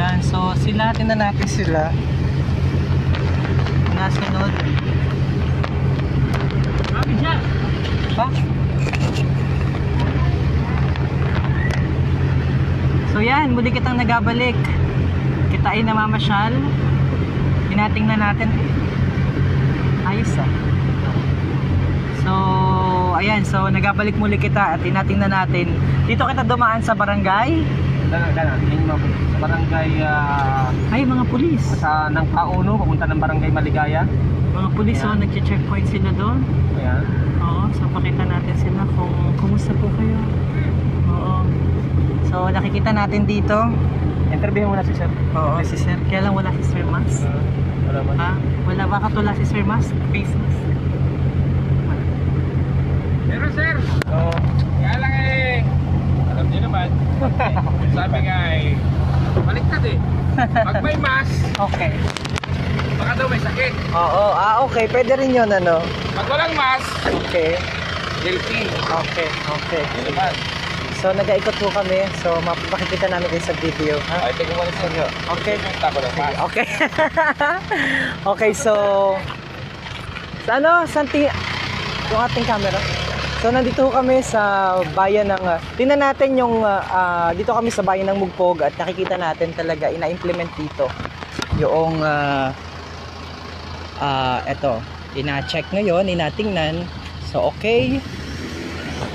Ayan, so sila, tingnan natin sila. Nasunod. Grabe siya! Pa? So yan, muli kitang nagabalik. Kita ay namamasyal. Tinatingnan natin. Ayos ah. So, ayan, so nagabalik muli kita at tinatingnan natin. Dito kita dumaan sa barangay. Sa barangay Ay, mga pulis. sa ng Pauno, papunta ng barangay Maligaya. Mga pulis, oh, nagche-checkpoint sila doon. Ayan. Oo, so pakita natin sila kung kumusta po kayo. Oo. So, nakikita natin dito. Interview muna si Sir. Oo, si Sir. Kaya lang wala si Sir Mas. Wala man. Ha? Wala ba katula si Sir Mas? Face mask. Pero Sir, kaya lang alam niyo naman, sabi nga baliktad pag may mask, Okay. baka daw may sakit. Oo, okay. Pwede rin yun, ano? Pag walang mask, Okay. guilty. Okay. Yun naman. So, nag-aikot po kami. So, mapapakikita namin din sa video. Ha? Ay, tingnan mo na Sir. Okay. Punta ko ng mask. Okay. Okay, so ano, yung ating camera. So nandito kami sa bayan ng tingnan natin yung dito kami sa bayan ng Mugpog at nakikita natin talaga ina-implement dito yung eto, ina-check ngayon, ina-tingnan. So okay.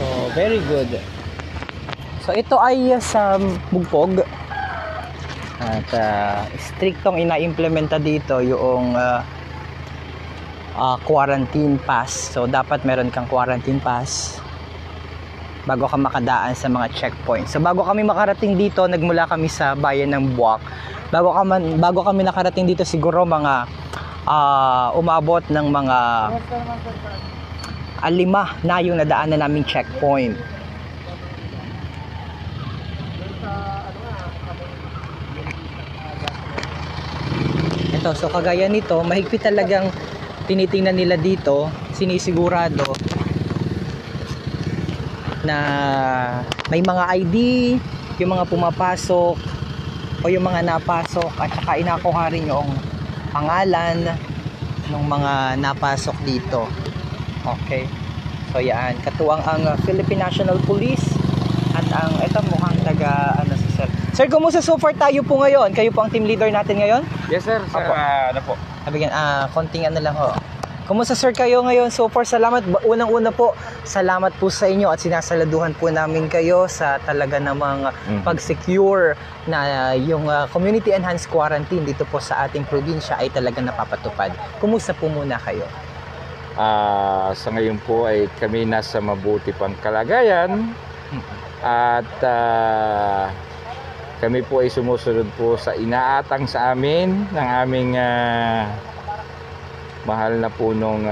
So very good. So ito ay sa Mugpog. At striktong ina-implementa dito yung quarantine pass. So dapat meron kang quarantine pass bago ka makadaan sa mga checkpoint. So bago kami makarating dito, nagmula kami sa bayan ng Buwak. Bago kami nakarating dito, siguro mga umabot ng mga 5 na yung nadaanan naming checkpoint. Ito, so kagaya nito, mahigpit talagang tinitingnan nila dito, sinisigurado na may mga ID, yung mga pumapasok o yung mga napasok, at saka inakuha rin yung pangalan ng mga napasok dito. Okay, so yan, katuwang ang Philippine National Police at ang ito mukhang taga ano si Sir. Sir, kumusta so far tayo po ngayon? Kayo po ang team leader natin ngayon? Yes Sir. Sir, ano po? Nabigyan, konting ano lang ho. Kumusta sir kayo ngayon? So far, salamat. Unang-una po, salamat po sa inyo at sinasaladuhan po namin kayo sa talaga namang pag-secure na yung community enhanced quarantine dito po sa ating probinsya ay talaga napapatupad. Kumusta po muna kayo? Sa ngayon po ay kami nasa mabuti pang kalagayan at kami po ay sumusunod po sa inaatang sa amin ng aming mahal na punong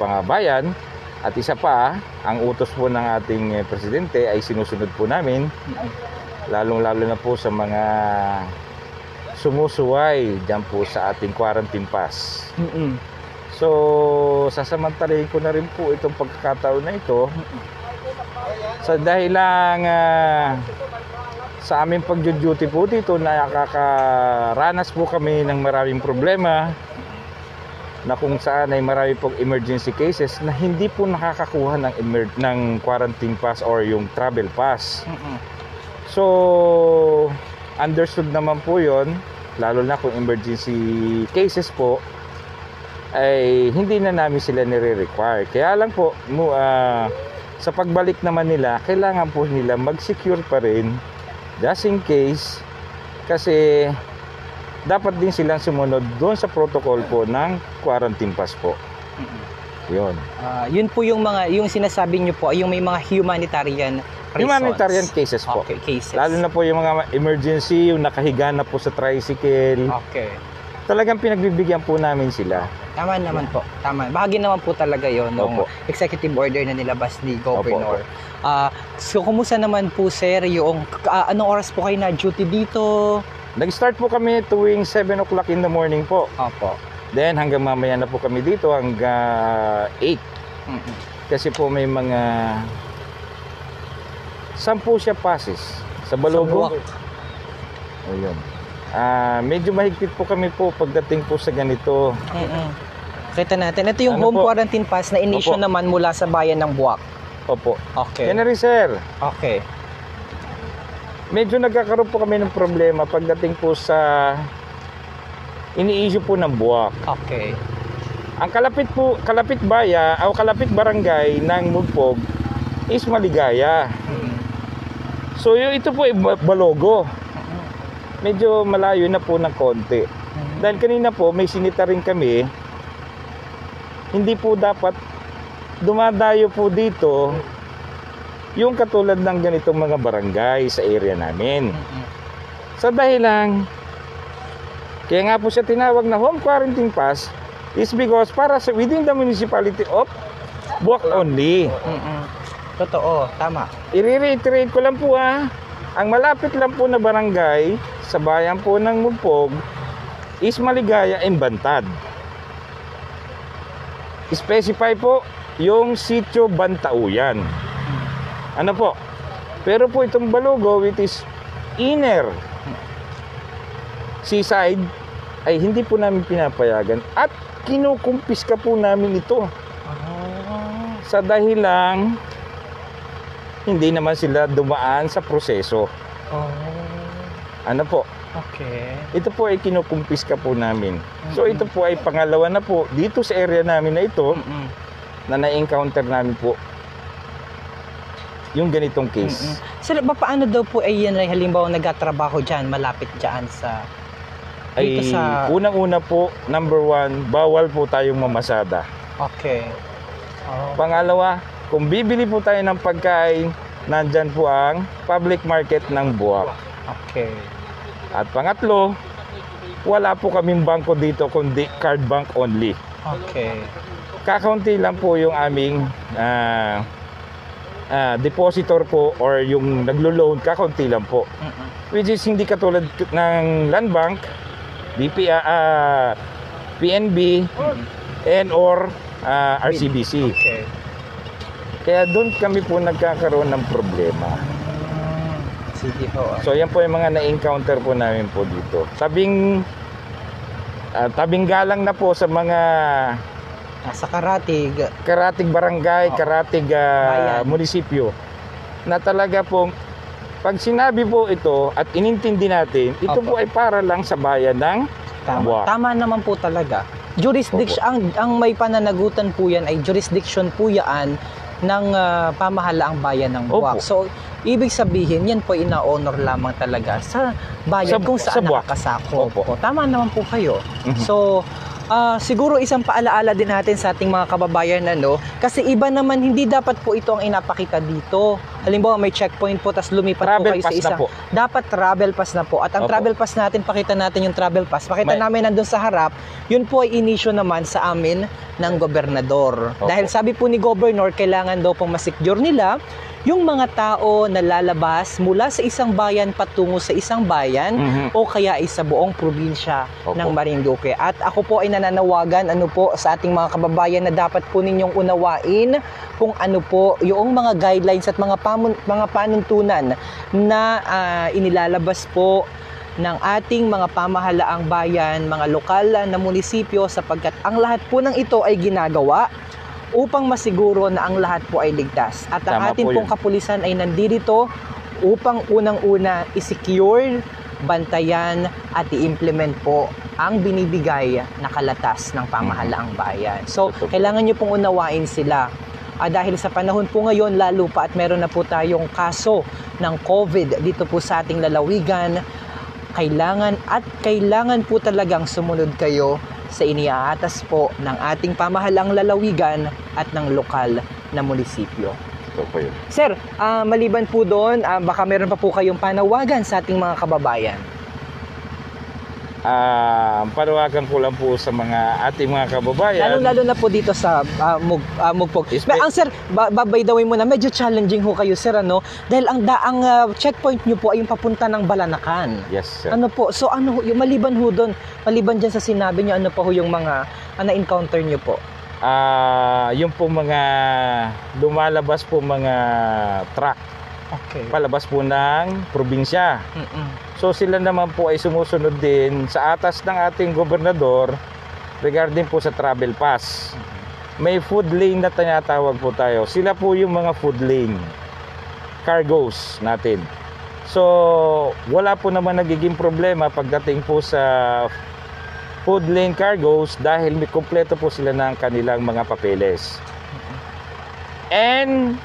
pangabayan. At isa pa, ang utos po ng ating presidente ay sinusunod po namin, lalong-lalo na po sa mga sumusuway dyan po sa ating quarantine pass. So, sasamantalahin ko na rin po itong pagkakataon na ito sa dahilang sa aming pag-duty po dito, nakakaranas po kami ng maraming problema na kung saan ay marami pong emergency cases na hindi po nakakakuha ng quarantine pass or yung travel pass. So, understood naman po yon, lalo na kung emergency cases po, ay hindi na namin sila nire-require. Kaya lang po, sa pagbalik naman nila, kailangan po nila mag-secure pa rin just in case, kasi dapat din silang sumunod doon sa protocol po ng quarantine pass po. Yun. Yun po yung mga, yung sinasabi nyo po, yung may mga humanitarian reasons. Humanitarian cases po. Okay, cases. Lalo na po yung mga emergency, yung nakahiga na po sa tricycle. Okay. Talagang pinagbibigyan po namin sila. Tama naman po. Tama. Bahagi naman po talaga yon ng executive order na nilabas ni Governor. So, kumusta naman po, sir, yung anong oras po kayo na duty dito? Nag-start po kami tuwing 7 o'clock in the morning po. Opo. Then hanggang mamaya na po kami dito hanggang 8. Kasi po may mga 10 siya passes sa Balubog. Ayun. Medyo mahigpit po kami po pagdating po sa ganito. Kita natin. Ito yung Ano home po? quarantine pass na inisyu Opo. naman mula sa bayan ng Buwak. Opo. Okay. Yan na rin, sir. Okay. Medyo nagkakaroon po kami ng problema pagdating po sa ini-issue po ng Buwak. Okay. Ang kalapit baya o kalapit barangay ng Mugpog is Maligaya. So ito po ay Balogo. Medyo malayo na po ng konti. Dahil kanina po may sinita rin kami, hindi po dapat dumadayo po dito yung katulad ng ganitong mga barangay sa area namin. Sa dahilan, kaya nga po siya tinawag na home quarantine pass is because para sa within the municipality of Buwak only. Totoo, tama. I-reiterate ko lang po ang malapit lang po na barangay sa bayan po ng Mugpog is Maligaya and Bantad. Specify po yung sitio Bantauyan. Ano po? Pero po itong Balogo, which is inner seaside, ay hindi po namin pinapayagan at kinukumpiska po namin ito. Sa dahilang hindi naman sila dumaan sa proseso. Ano po? Okay. Ito po ay kinukumpiska po namin. So ito po ay pangalawa na po dito sa area namin na ito na na-encounter namin po yung ganitong case. Sir, paano daw po ay yan ay halimbawa nagtatrabaho dyan, malapit dyan sa Ay dito sa... unang-una po, number 1, bawal po tayong mamasada. Okay. Pangalawa, kung bibili po tayo ng pagkain, nandyan po ang public market ng Buwak. Okay. At pangatlo, wala po kaming bangko dito kundi card bank only. Okay. Kakaunti lang po yung aming depositor po or yung naglo-loan, kakaunti lang po. Which is hindi katulad ng Land Bank, PNB, and or RCBC. Okay. Kaya doon kami po nagkakaroon ng problema. Sige po. So yan po yung mga na-encounter po namin po dito. Tabing galang na po sa mga Sa Karatig. karatig barangay, karatig munisipyo na talaga po pag sinabi po ito at inintindi natin, ito po ay para lang sa bayan ng Buwak. Tama naman po talaga. Jurisdiction, ang may pananagutan po yan ay jurisdiction po yan ng pamahalaang bayan ng Buwak. Opo. So, ibig sabihin, yan po ina-honor lamang talaga sa bayan kung sa saan Buwak. nakakasako. Opo. Tama naman po kayo. So, siguro isang paalaala din natin sa ating mga kababayan kasi iba naman hindi dapat po ito ang inapakita dito. Halimbawa may checkpoint po tas lumipat Travel po kayo sa pass isa. na po. Dapat travel pass na po. At ang Opo. travel pass natin, pakita natin yung travel pass. Pakita namin nandun sa harap, yun po ay inisyo naman sa amin ng gobernador. Opo. Dahil sabi po ni Governor, kailangan daw pong masecure nila yung mga tao na lalabas mula sa isang bayan patungo sa isang bayan o kaya ay sa buong probinsya Opo. ng Marinduque. At ako po ay nananawagan sa ating mga kababayan na dapat po ninyong unawain kung ano po yung mga guidelines at mga panuntunan na inilalabas po ng ating mga pamahalaang bayan, mga lokal na munisipyo sapagkat ang lahat po ng ito ay ginagawa upang masiguro na ang lahat po ay ligtas. At ang Tama ating po pong yun. kapulisan ay nandito upang unang-una i-secure, bantayan at i-implement po ang binibigay na kalatas ng pamahalaang bayan. So, Totoo po. kailangan nyo pong unawain sila. Dahil sa panahon po ngayon, lalo pa at meron na po tayong kaso ng COVID dito po sa ating lalawigan, kailangan po talagang sumunod kayo sa iniaatas po ng ating pamahalaang lalawigan at ng lokal na munisipyo. Ito po yun. Sir, maliban po doon, baka meron pa po kayong panawagan sa ating mga kababayan. Panawagan ko lang po sa ating mga kababayan. Lalo na po dito sa Mugpog. Ang sir, by the way muna, medyo challenging ho kayo sir, dahil ang checkpoint nyo po ay yung papunta ng Balanacan. Yes, sir. Ano po, so yung maliban ho doon, maliban dyan sa sinabi nyo, ano pa ho yung mga na-encounter nyo po? Yung po mga lumalabas po mga truck Okay. palabas po ng probinsya. So sila naman po ay sumusunod din sa atas ng ating gobernador regarding po sa travel pass. May food lane na tinatawag po tayo. Sila po yung mga food lane cargoes natin. So wala po naman nagiging problema pagdating po sa food lane cargoes dahil may kompleto po sila ng kanilang mga papeles. And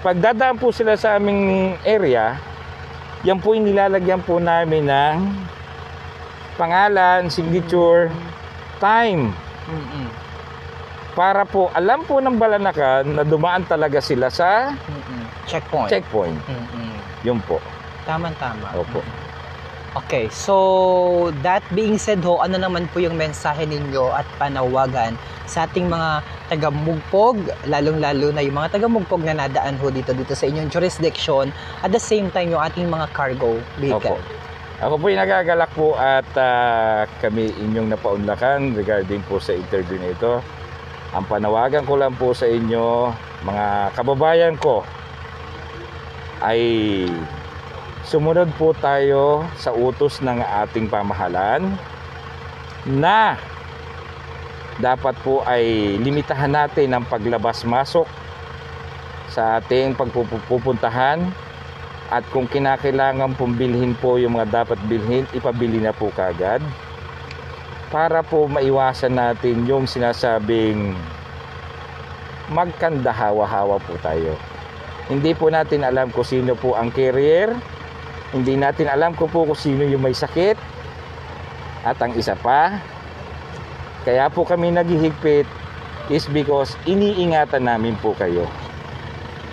pagdadaan po sila sa aming area, yan po yung nilalagyan po namin ng pangalan, signature, time. Para po alam po ng balanakan na dumaan talaga sila sa checkpoint. Yun po. Tama. Opo. Okay, so that being said ho, ano naman po yung mensahe ninyo at panawagan sa ating mga taga-Mugpog, lalong-lalo na yung mga taga-Mugpog na nadaan ho dito sa inyong jurisdiction, at the same time yung ating mga cargo vehicle? Opo. Ako po yung nagagalak po at kami inyong napaunlakan regarding po sa interview na ito. Ang panawagan ko lang po sa inyo, mga kababayan ko, ay sumunod po tayo sa utos ng ating pamahalaan na dapat po ay limitahan natin ang paglabas-masok sa ating pagpupuntahan, at kung kinakailangan pong bilhin po yung mga dapat bilhin, ipabili na po kagad para po maiwasan natin yung sinasabing magkandahawa-hawa po tayo. Hindi po natin alam kung sino po ang carrier. Hindi natin alam kung sino yung may sakit. At ang isa pa, kaya po kami naghihigpit is because iniingatan namin po kayo.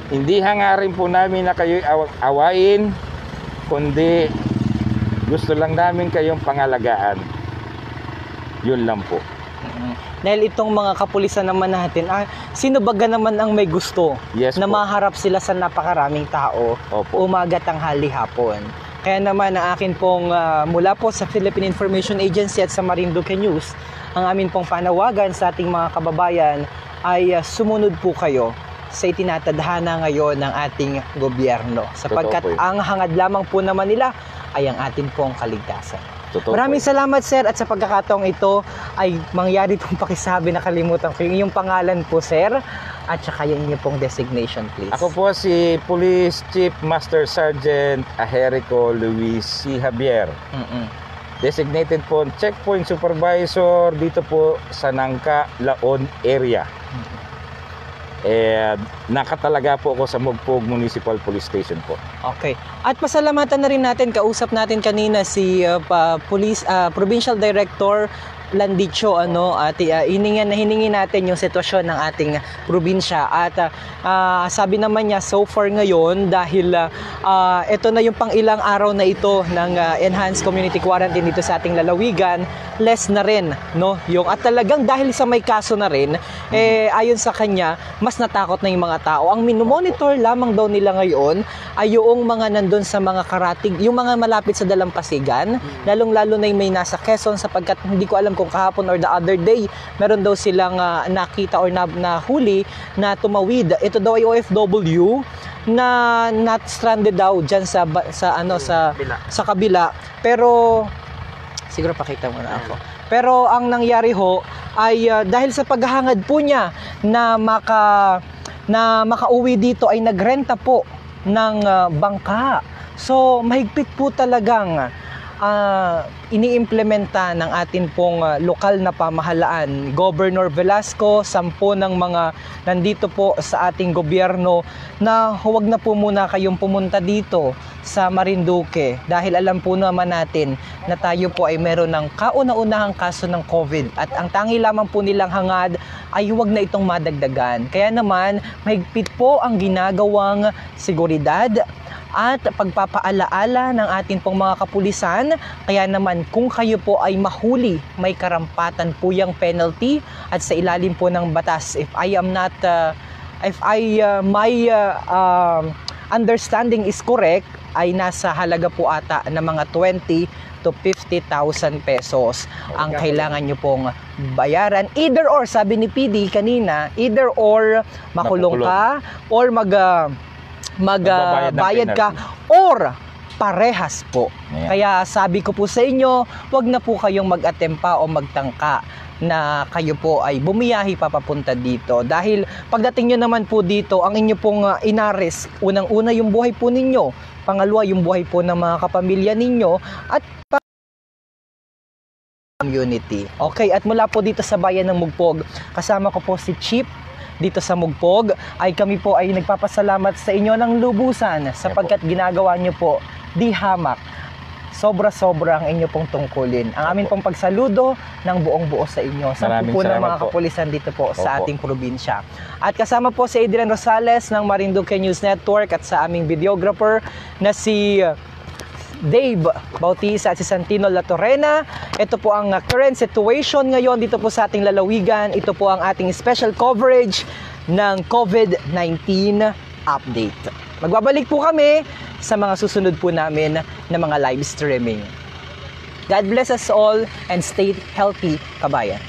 Hindi hangarin po namin na kayo'y awain, kundi gusto lang namin kayong pangalagaan. Yun lang po. Dahil itong mga kapulisan naman natin, sino baga naman ang may gusto na maharap sila sa napakaraming tao, umaga, tanghali, hapon. Kaya naman ang akin pong mula po sa Philippine Information Agency at sa Marinduque News, ang amin pong panawagan sa ating mga kababayan ay sumunod po kayo sa itinatadhana ngayon ng ating gobyerno, sapagkat ang hangad lamang po naman nila ay ang atin pong kaligtasan. Maraming salamat, sir, at sa pagkakataong ito ay mangyari itong pakisabi na kalimutan ko yung iyong pangalan po, sir, at saka yung inyong pong designation, please. Ako po si Police Chief Master Sergeant Aherico Luis C. Javier. Designated po checkpoint supervisor dito po sa Nangka, Laon area. Nakatalaga po ako sa Mugpog Municipal Police Station po. Okay. At pasalamatan na rin natin, kausap natin kanina si Provincial Director Landicho, at hiningi natin yung sitwasyon ng ating probinsya, at sabi naman niya so far ngayon, dahil ito na yung pang ilang araw na ito ng enhanced community quarantine dito sa ating lalawigan, less na rin, no, yung, at talagang dahil sa may kaso na rin, ayon sa kanya, mas natakot na yung mga tao. Ang minomonitor lamang daw nila ngayon ay yung mga nandun sa mga karatig, yung mga malapit sa Dalampasigan, lalong-lalo na yung may nasa Quezon, sapagkat hindi ko alam kung kahapon or the other day, meron daw silang nakita or nahuli na tumawid. Ito daw ay OFW na not stranded daw dyan sa kabila. Pero siguro pakita mo na ako. Pero ang nangyari ho ay dahil sa paghahangad po niya na makauwi dito, ay nagrenta po ng bangka. So mahigpit po talagang iniimplementa ng atin pong lokal na pamahalaan. Governor Velasco, 10 ng mga nandito po sa ating gobyerno, na huwag na po muna kayong pumunta dito sa Marinduque, dahil alam po naman natin na tayo po ay meron ng kauna-unahang kaso ng COVID, at ang tangi lamang po nilang hangad ay huwag na itong madagdagan. Kaya naman mahigpit po ang ginagawang seguridad at pagpapaalaala ng atin pong mga kapulisan. Kaya naman kung kayo po ay mahuli, may karampatan po yung penalty, at sa ilalim po ng batas, my understanding is correct, ay nasa halaga po ata ng mga 20 to 50,000 pesos ang kailangan nyo pong bayaran. Either or, sabi ni PD kanina, either or makulong ka or Magbabayad ng magbayad ka or parehas po. Ayan. Kaya sabi ko po sa inyo, wag na po kayong mag-atempa o magtangka na kayo po ay bumiyahi papapunta dito. Dahil pagdating nyo naman po dito, ang inyo pong inaris, unang-una yung buhay po ninyo, pangalawa yung buhay po ng mga kapamilya ninyo, at community. Okay, at mula po dito sa bayan ng Mugpog, kasama ko po si Chief dito sa Mugpog, ay kami po ay nagpapasalamat sa inyo ng lubusan sapagkat ginagawa nyo po di hamak. Sobra-sobra ang inyo pong tungkulin. Ang amin pong pagsaludo ng buong buo sa inyo. Sa Maraming po ng salamat mga po. kapulisan dito po sa Opo. ating probinsya. At kasama po si Adrian Rosales ng Marinduque News Network at sa aming videographer na si Dave Bautista at si Santino Latorena. Ito po ang current situation ngayon dito po sa ating lalawigan. Ito po ang ating special coverage ng COVID-19 update. Magbabalik po kami sa mga susunod po namin na mga live streaming. God bless us all and stay healthy, kabayan.